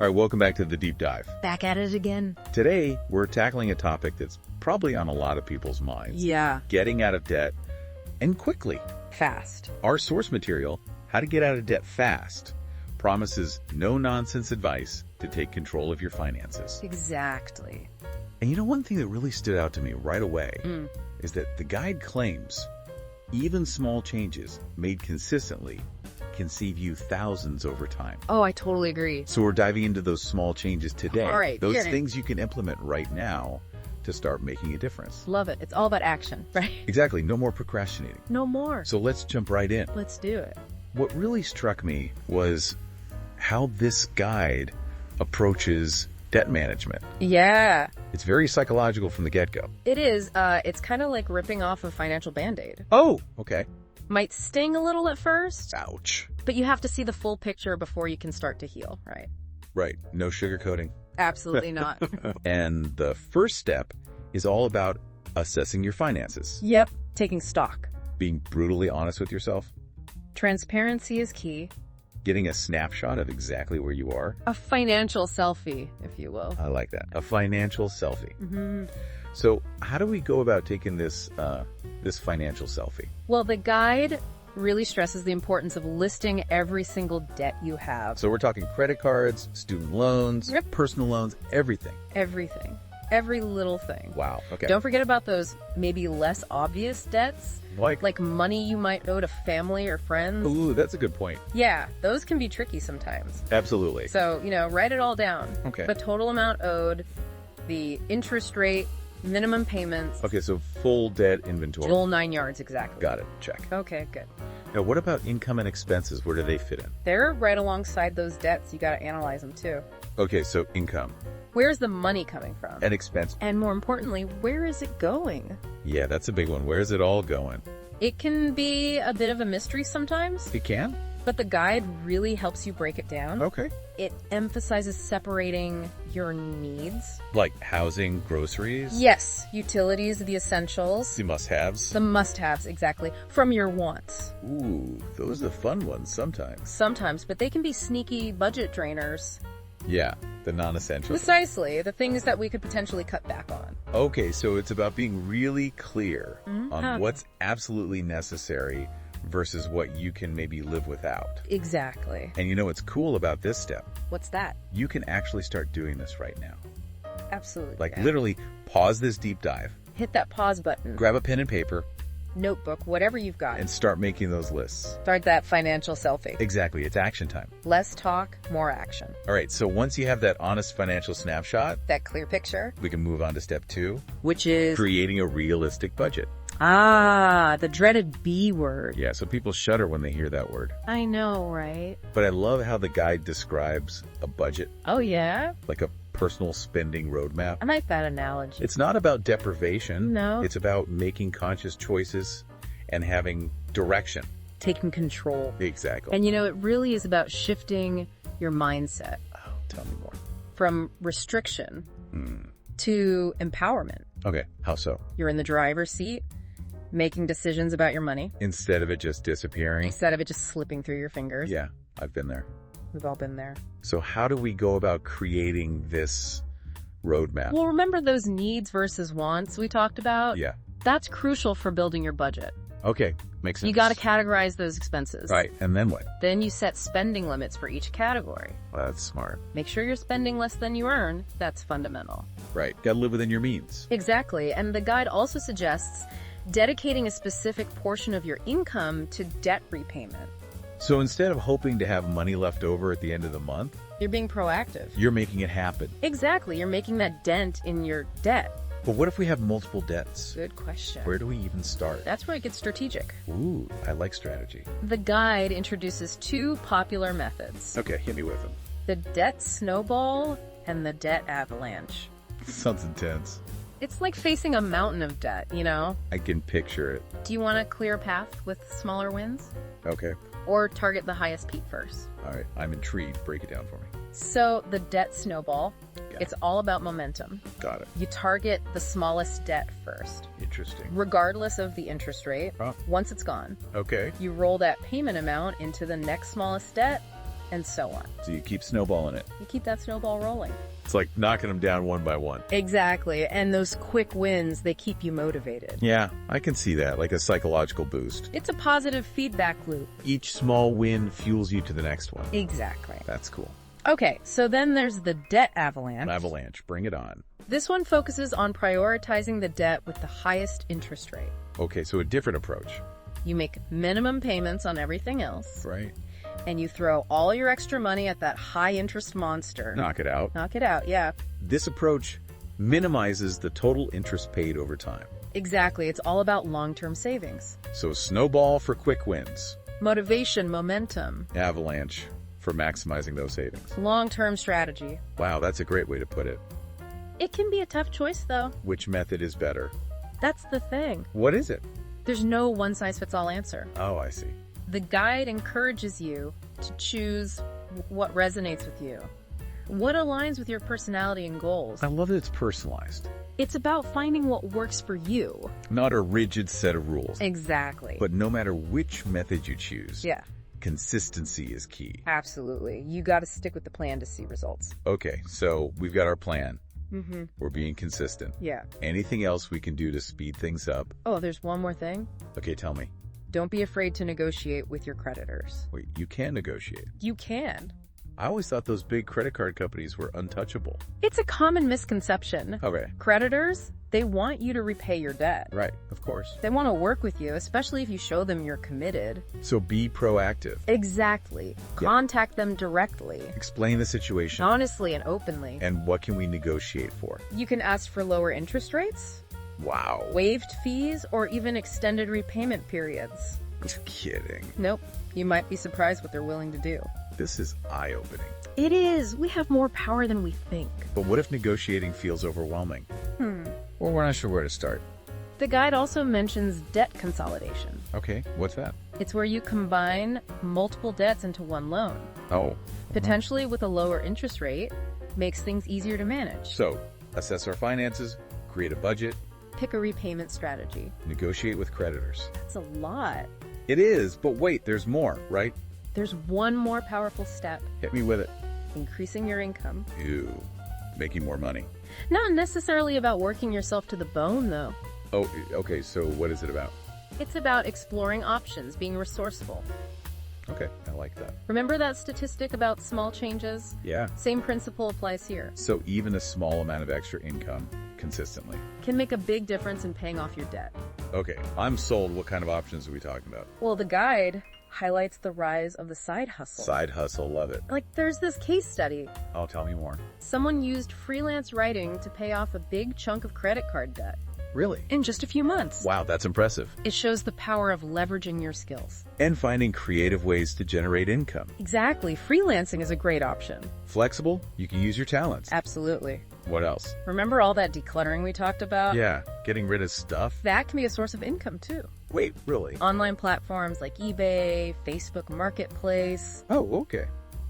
All right, welcome back to the deep dive. Back at it again. Today, we're tackling a topic that's probably on a lot of people's minds. Yeah. Getting out of debt, and quickly. Fast. Our source material, How to Get Out of Debt Fast, promises no-nonsense advice to take control of your finances. Exactly. And you know, one thing that really stood out to me right away is that the guide claims even small changes made consistently can save you thousands over time. Oh, I totally agree. So we're diving into those small changes today. All right, those things you can implement right now to start making a difference. Love it. It's all about action, right? Exactly. No more procrastinating. No more. So let's jump right in. Let's do it. What really struck me was how this guide approaches debt management. Yeah. It's very psychological from the get-go. It is. It's kind of like ripping off a financial Band-Aid. Oh, okay. Might sting a little at first, Ouch. but you have to see the full picture before you can start to heal, right? Right. No sugarcoating. Absolutely not. And the first step is all about assessing your finances. Yep. Taking stock. Being brutally honest with yourself. Transparency is key. Getting a snapshot of exactly where you are. A financial selfie, if you will. I like that. A financial selfie. Mm-hmm. So how do we go about taking this financial selfie? Well, the guide really stresses the importance of listing every single debt you have. So we're talking credit cards, student loans, personal loans, everything. Everything. Every little thing. Wow. Okay. Don't forget about those maybe less obvious debts. Like money you might owe to family or friends. Ooh, that's a good point. Yeah, those can be tricky sometimes. Absolutely. So, write it all down. Okay. The total amount owed, the interest rate, minimum payments. Okay, so full debt inventory. Full 9 yards, exactly. Got it. Check. Okay, good. Now, what about income and expenses? Where do they fit in? They're right alongside those debts. You got to analyze them too. Okay, so income. Where's the money coming from? And expense. And more importantly, where is it going? Yeah, that's a big one. Where's it all going? It can be a bit of a mystery sometimes. It can? But the guide really helps you break it down. Okay. It emphasizes separating your needs. Like housing, groceries? Yes, utilities, the essentials. The must-haves? The must-haves, exactly. From your wants. Ooh, those are the fun ones sometimes. Sometimes, but they can be sneaky budget drainers. Yeah, the non-essentials. Precisely, the things that we could potentially cut back on. Okay, so it's about being really clear on what's absolutely necessary versus what you can maybe live without. Exactly. And you know what's cool about this step? What's that? You can actually start doing this right now. Absolutely. Like literally pause this deep dive, hit that pause button. grab a pen and paper, notebook, whatever you've got. and start making those lists. Start that financial selfie. Exactly. It's action time. Less talk, more action. All right. So once you have that honest financial snapshot, That clear picture. we can move on to step 2, Which is... creating a realistic budget. the dreaded B word. Yeah. So people shudder when they hear that word. I know, right? But I love how the guide describes a budget Oh, yeah? like a personal spending roadmap. I like that analogy. It's not about deprivation. No. It's about making conscious choices and having direction. Taking control. Exactly. And it really is about shifting your mindset Oh, tell me more. from restriction to empowerment. Okay. How so? You're in the driver's seat, making decisions about your money Instead of it just disappearing. instead of it just slipping through your fingers. Yeah, I've been there. We've all been there. So how do we go about creating this roadmap? Well, remember those needs versus wants we talked about? Yeah. That's crucial for building your budget. Okay. Makes sense. You got to categorize those expenses. Right. And then what? Then you set spending limits for each category. Well, that's smart. Make sure you're spending less than you earn. That's fundamental. Right. Got to live within your means. Exactly. And the guide also suggests dedicating a specific portion of your income to debt repayment. So instead of hoping to have money left over at the end of the month, You're being proactive. you're making it happen. Exactly. You're making that dent in your debt. But what if we have multiple debts? Good question. Where do we even start? That's where it gets strategic. Ooh, I like strategy. The guide introduces 2 popular methods. Okay, hit me with them. The debt snowball and the debt avalanche. Sounds intense. It's like facing a mountain of debt, I can picture it. Do you want a clear path with smaller wins? Okay. Or target the highest peak first? All right. I'm intrigued. Break it down for me. So the debt snowball, Got it's all about momentum. Got it. You target the smallest debt first, Interesting. regardless of the interest rate. Oh. Once it's gone, Okay. you roll that payment amount into the next smallest debt, and so on. So you keep snowballing it. You keep that snowball rolling. It's like knocking them down one by one. Exactly. And those quick wins, they keep you motivated. Yeah, I can see that, like a psychological boost. It's a positive feedback loop. Each small win fuels you to the next one. Exactly. That's cool. Okay, so then there's the debt avalanche. Avalanche, bring it on. This one focuses on prioritizing the debt with the highest interest rate. Okay, so a different approach. You make minimum payments on everything else, Right. and you throw all your extra money at that high-interest monster. Knock it out. Knock it out, yeah. This approach minimizes the total interest paid over time. Exactly. It's all about long-term savings. So snowball for quick wins. Motivation, momentum, Avalanche for maximizing those savings. long-term strategy. Wow, that's a great way to put it. It can be a tough choice, though. Which method is better? That's the thing. What is it? There's no one-size-fits-all answer. Oh, I see. The guide encourages you to choose what resonates with you, what aligns with your personality and goals. I love that it's personalized. It's about finding what works for you. Not a rigid set of rules. Exactly. But no matter which method you choose, Yeah, consistency is key. absolutely. You got to stick with the plan to see results. Okay, so we've got our plan. Mm-hmm. We're being consistent. Yeah. Anything else we can do to speed things up? Oh, there's one more thing. Okay, tell me. Don't be afraid to negotiate with your creditors. Wait, you can negotiate. You can. I always thought those big credit card companies were untouchable. It's a common misconception. Okay. Creditors, they want you to repay your debt. Right, of course. They want to work with you, especially if you show them you're committed. So be proactive. Exactly. Contact them directly. Explain the situation. Honestly and openly. And what can we negotiate for? You can ask for lower interest rates, Wow. waived fees, or even extended repayment periods. Just kidding. Nope. You might be surprised what they're willing to do. This is eye-opening. It is. We have more power than we think. But what if negotiating feels overwhelming? Well, we're not sure where to start. The guide also mentions debt consolidation. Okay, what's that? It's where you combine multiple debts into one loan, Oh, potentially with a lower interest rate, makes things easier to manage. so assess our finances, create a budget, Pick a repayment strategy. negotiate with creditors. That's a lot. It is, but wait, there's more, right? There's one more powerful step, Hit me with it. increasing your income. Ew, making more money. Not necessarily about working yourself to the bone, though. Oh, okay, so what is it about? It's about exploring options, being resourceful. Okay, I like that. Remember that statistic about small changes? Yeah. Same principle applies here. So even a small amount of extra income consistently. Can make a big difference in paying off your debt. Okay, I'm sold. What kind of options are we talking about? Well, the guide highlights the rise of the side hustle. Side hustle, love it. Like, there's this case study. Oh, tell me more. Someone used freelance writing to pay off a big chunk of credit card debt Really? in just a few months. Wow, that's impressive. It shows the power of leveraging your skills. And finding creative ways to generate income. Exactly. Freelancing is a great option. Flexible, you can use your talents. Absolutely. What else? Remember all that decluttering we talked about? Yeah, getting rid of stuff. That can be a source of income, too. Wait, really? Online platforms like eBay, Facebook Marketplace, Oh, okay.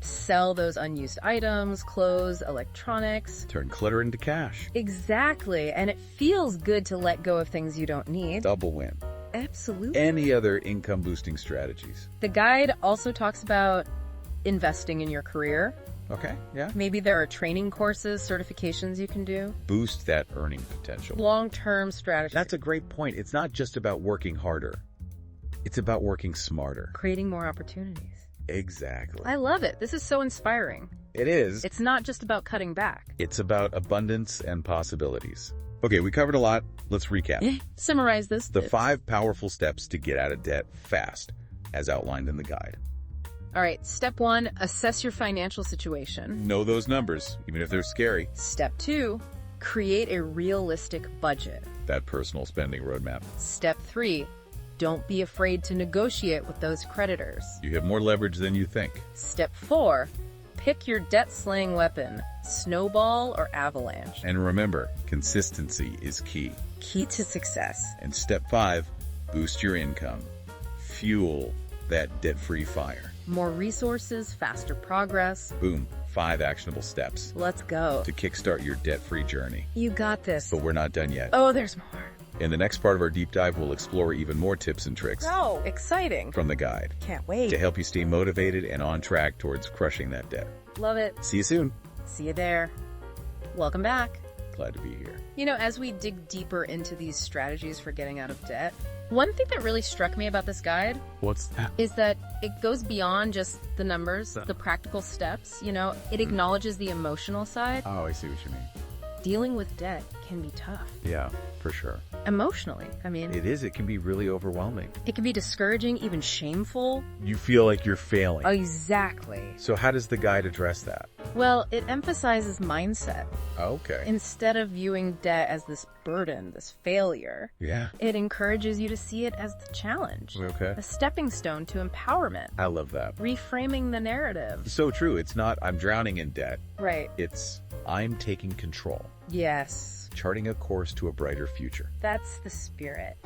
sell those unused items, clothes, electronics. Turn clutter into cash. Exactly. And it feels good to let go of things you don't need. Double win. Absolutely. Any other income boosting strategies? The guide also talks about investing in your career. Okay, yeah. Maybe there are training courses, certifications you can do. Boost that earning potential. Long-term strategy. That's a great point. It's not just about working harder. It's about working smarter. creating more opportunities. Exactly. I love it. This is so inspiring. It is. It's not just about cutting back. It's about abundance and possibilities. Okay, we covered a lot. Let's recap. Summarize this. The 5 powerful steps to get out of debt fast, as outlined in the guide. All right. Step 1, assess your financial situation. Know those numbers, even if they're scary. Step 2, create a realistic budget. That personal spending roadmap. Step 3, don't be afraid to negotiate with those creditors. You have more leverage than you think. Step 4, pick your debt-slaying weapon, snowball or avalanche. And remember, consistency is key. Key to success. And step 5, boost your income. Fuel that debt-free fire. More resources, faster progress. Boom, 5 actionable steps Let's go. to kickstart your debt-free journey. You got this. But we're not done yet. Oh, there's more. In the next part of our deep dive, we'll explore even more tips and tricks Oh, exciting. from the guide Can't wait. to help you stay motivated and on track towards crushing that debt. Love it. See you soon. See you there. Welcome back. Glad to be here. You know, as we dig deeper into these strategies for getting out of debt, one thing that really struck me about this guide What's that? is that it goes beyond just the numbers, the practical steps. You know, it acknowledges the emotional side. Oh, I see what you mean. Dealing with debt can be tough. Yeah, for sure. Emotionally, I mean, It is. It can be really overwhelming. it can be discouraging, even shameful. You feel like you're failing. Exactly. So how does the guide address that? Well, it emphasizes mindset. Okay. Instead of viewing debt as this burden, this failure, Yeah. it encourages you to see it as the challenge, Okay. a stepping stone to empowerment, I love that. reframing the narrative. So true. It's not, I'm drowning in debt. Right. It's, I'm taking control. Yes. Charting a course to a brighter future. That's the spirit.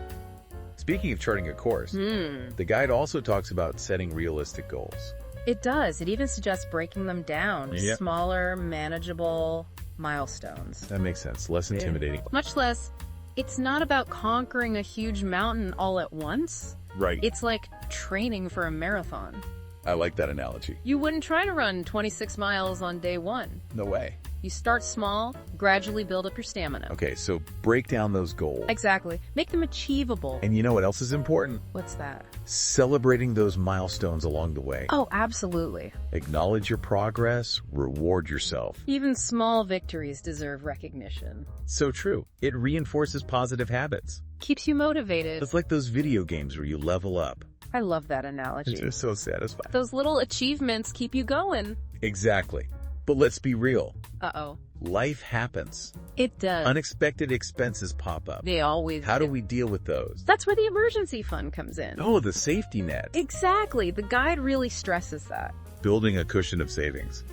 Speaking of charting a course, the guide also talks about setting realistic goals. It does. It even suggests breaking them down, Yep. smaller, manageable milestones. That makes sense. Less intimidating. Much less, it's not about conquering a huge mountain all at once. Right. It's like training for a marathon. I like that analogy. You wouldn't try to run 26 miles on day one. No way. You start small, gradually build up your stamina. Okay, so break down those goals. Exactly. Make them achievable. And you know what else is important? What's that? Celebrating those milestones along the way. Oh, absolutely. Acknowledge your progress, reward yourself. Even small victories deserve recognition. So true. It reinforces positive habits. Keeps you motivated. It's like those video games where you level up. I love that analogy. It's just so satisfying. Those little achievements keep you going. Exactly. But let's be real. Uh-oh. Life happens. It does. Unexpected expenses pop up. They always How do we deal with those? That's where the emergency fund comes in. Oh, the safety net. Exactly. The guide really stresses that. Building a cushion of savings.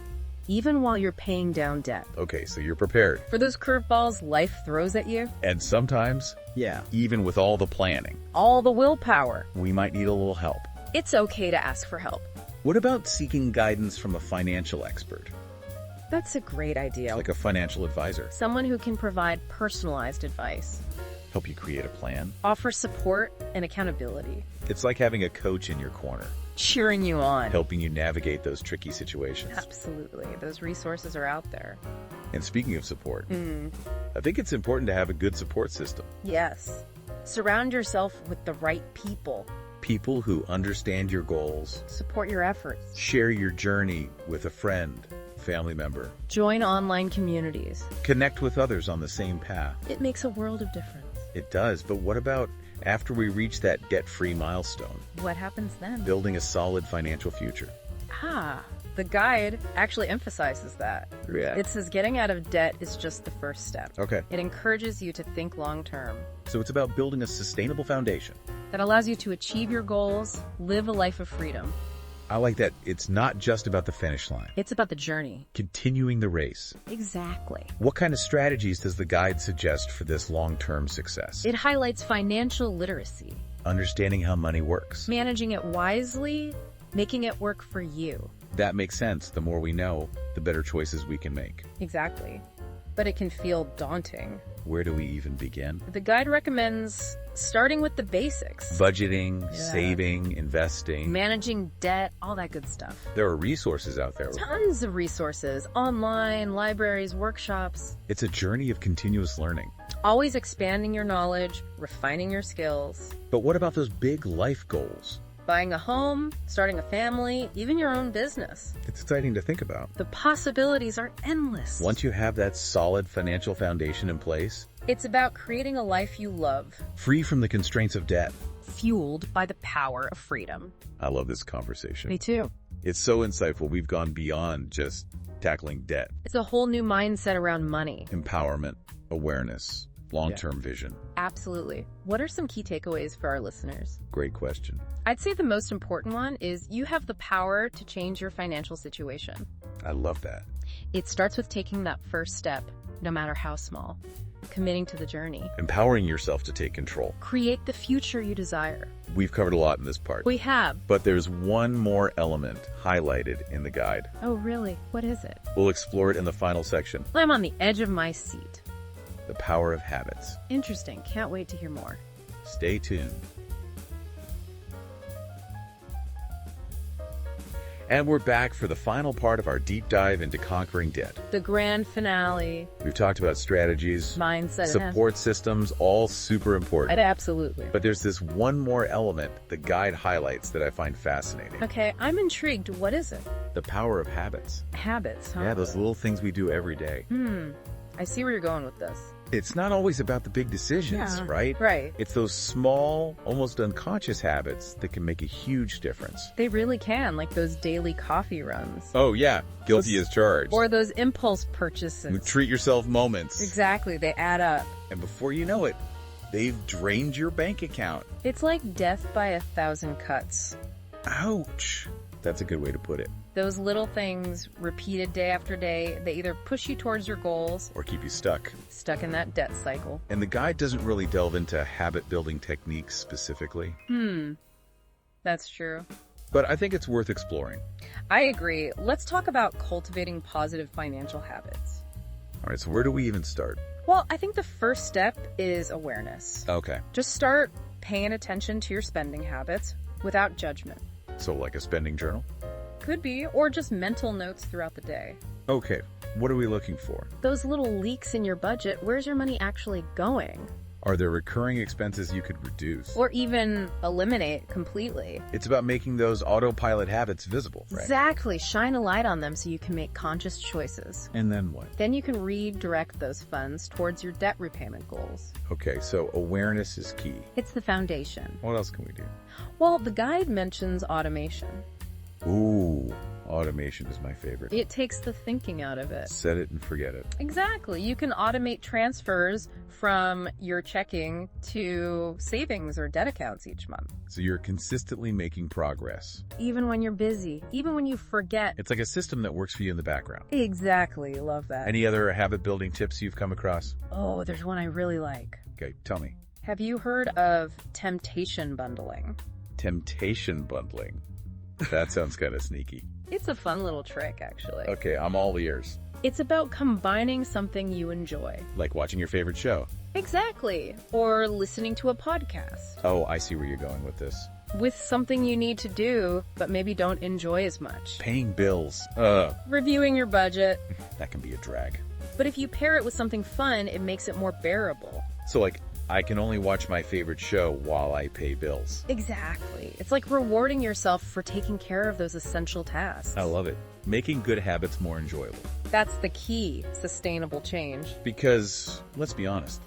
Even while you're paying down debt. Okay, so you're prepared. For those curveballs life throws at you, And sometimes, even with all the planning, all the willpower, we might need a little help. it's okay to ask for help. What about seeking guidance from a financial expert, That's a great idea. like a financial advisor? Someone who can provide personalized advice, Help you create a plan? offer support and accountability, It's like having a coach in your corner, cheering you on. helping you navigate those tricky situations. Absolutely. Those resources are out there. And speaking of support, I think it's important to have a good support system. Yes. Surround yourself with the right people. People who understand your goals, Support your efforts. share your journey with a friend, family member, Join online communities. connect with others on the same path. It makes a world of difference. It does, but what about after we reach that debt-free milestone, What happens then? building a solid financial future? The guide actually emphasizes that. Yeah. It says getting out of debt is just the first step. Okay, It encourages you to think long term. so it's about building a sustainable foundation. That allows you to achieve your goals, live a life of freedom. I like that it's not just about the finish line. It's about the journey. Continuing the race. Exactly. What kind of strategies does the guide suggest for this long-term success? It highlights financial literacy, Understanding how money works. managing it wisely, making it work for you. That makes sense. The more we know, the better choices we can make. Exactly. But it can feel daunting. Where do we even begin? The guide recommends starting with the basics. Budgeting, saving, investing. Managing debt, all that good stuff. There are resources out there. Tons of resources, online, libraries, workshops. It's a journey of continuous learning. Always expanding your knowledge, refining your skills. But what about those big life goals? Buying a home, starting a family, even your own business. It's exciting to think about. The possibilities are endless. Once you have that solid financial foundation in place, It's about creating a life you love, free from the constraints of debt. fueled by the power of freedom. I love this conversation. Me too. It's so insightful. We've gone beyond just tackling debt. It's a whole new mindset around money. Empowerment, awareness, long-term vision. Absolutely. What are some key takeaways for our listeners? Great question. I'd say the most important one is you have the power to change your financial situation. I love that. It starts with taking that first step, no matter how small. Committing to the journey. Empowering yourself to take control. Create the future you desire. We've covered a lot in this part. We have. But there's one more element highlighted in the guide. Oh, really? What is it? We'll explore it in the final section. I'm on the edge of my seat. The Power of Habits. Interesting. Can't wait to hear more. Stay tuned. And we're back for the final part of our deep dive into conquering debt. The grand finale. We've talked about strategies, Mindset. support systems, all super important. Absolutely. But there's this one more element the guide highlights that I find fascinating. Okay, I'm intrigued. What is it? The power of habits. Habits, huh? Yeah, those little things we do every day. I see where you're going with this. It's not always about the big decisions, right? Right. It's those small, almost unconscious habits that can make a huge difference. They really can, like those daily coffee runs. Oh, yeah. Guilty as charged. Or those impulse purchases. Treat yourself moments. Exactly, they add up. And before you know it, they've drained your bank account. It's like death by 1,000 cuts. Ouch. That's a good way to put it. Those little things, repeated day after day, they either push you towards your goals Or keep you stuck. stuck in that debt cycle. And the guide doesn't really delve into habit-building techniques specifically. That's true. But I think it's worth exploring. I agree. Let's talk about cultivating positive financial habits. All right, so where do we even start? Well, I think the first step is awareness. Okay, Just start paying attention to your spending habits without judgment. so like a spending journal? Could be, or just mental notes throughout the day. Okay, what are we looking for? Those little leaks in your budget, where's your money actually going? Are there recurring expenses you could reduce? Or even eliminate completely. It's about making those autopilot habits visible, right? Exactly. Shine a light on them so you can make conscious choices. And then what? Then you can redirect those funds towards your debt repayment goals. Okay, so awareness is key. It's the foundation. What else can we do? Well, the guide mentions automation. Ooh, automation is my favorite. It takes the thinking out of it. Set it and forget it. Exactly. You can automate transfers from your checking to savings or debt accounts each month. So you're consistently making progress. Even when you're busy, even when you forget. It's like a system that works for you in the background. Exactly. Love that. Any other habit-building tips you've come across? Oh, there's one I really like. Okay, tell me. Have you heard of temptation bundling? Temptation bundling. That sounds kind of sneaky. It's a fun little trick, actually. Okay, I'm all ears. It's about combining something you enjoy. Like watching your favorite show. Exactly. Or listening to a podcast. Oh, I see where you're going with this. With something you need to do, but maybe don't enjoy as much. Paying bills. Reviewing your budget. That can be a drag. But if you pair it with something fun, it makes it more bearable. So like, I can only watch my favorite show while I pay bills. Exactly. It's like rewarding yourself for taking care of those essential tasks. I love it. Making good habits more enjoyable. That's the key, sustainable change. Because, let's be honest,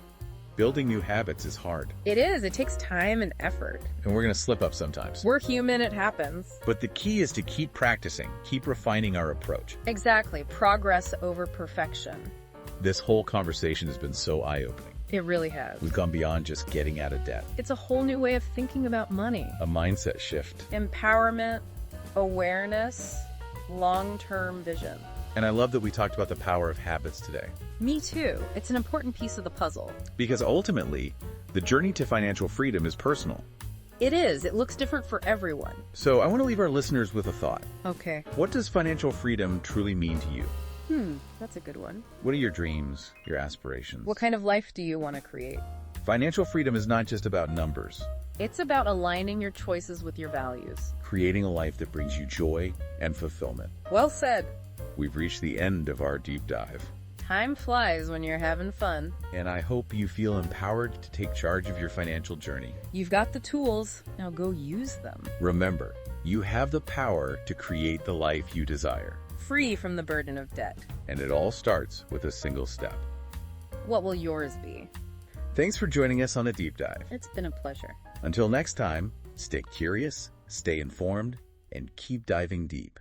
building new habits is hard. It is. It takes time and effort. And we're going to slip up sometimes. We're human. It happens. But the key is to keep practicing, keep refining our approach. Exactly. Progress over perfection. This whole conversation has been so eye-opening. It really has. We've gone beyond just getting out of debt. It's a whole new way of thinking about money. A mindset shift. Empowerment, awareness, long-term vision. And I love that we talked about the power of habits today. Me too. It's an important piece of the puzzle. Because ultimately, the journey to financial freedom is personal. It is. It looks different for everyone. So I want to leave our listeners with a thought. Okay. What does financial freedom truly mean to you? That's a good one. What are your dreams, your aspirations? What kind of life do you want to create? Financial freedom is not just about numbers. It's about aligning your choices with your values. Creating a life that brings you joy and fulfillment. Well said. We've reached the end of our deep dive. Time flies when you're having fun. And I hope you feel empowered to take charge of your financial journey. You've got the tools. Now go use them. Remember, you have the power to create the life you desire. Free from the burden of debt. And it all starts with a single step. What will yours be? Thanks for joining us on a deep dive. It's been a pleasure. Until next time, stay curious, stay informed, and keep diving deep.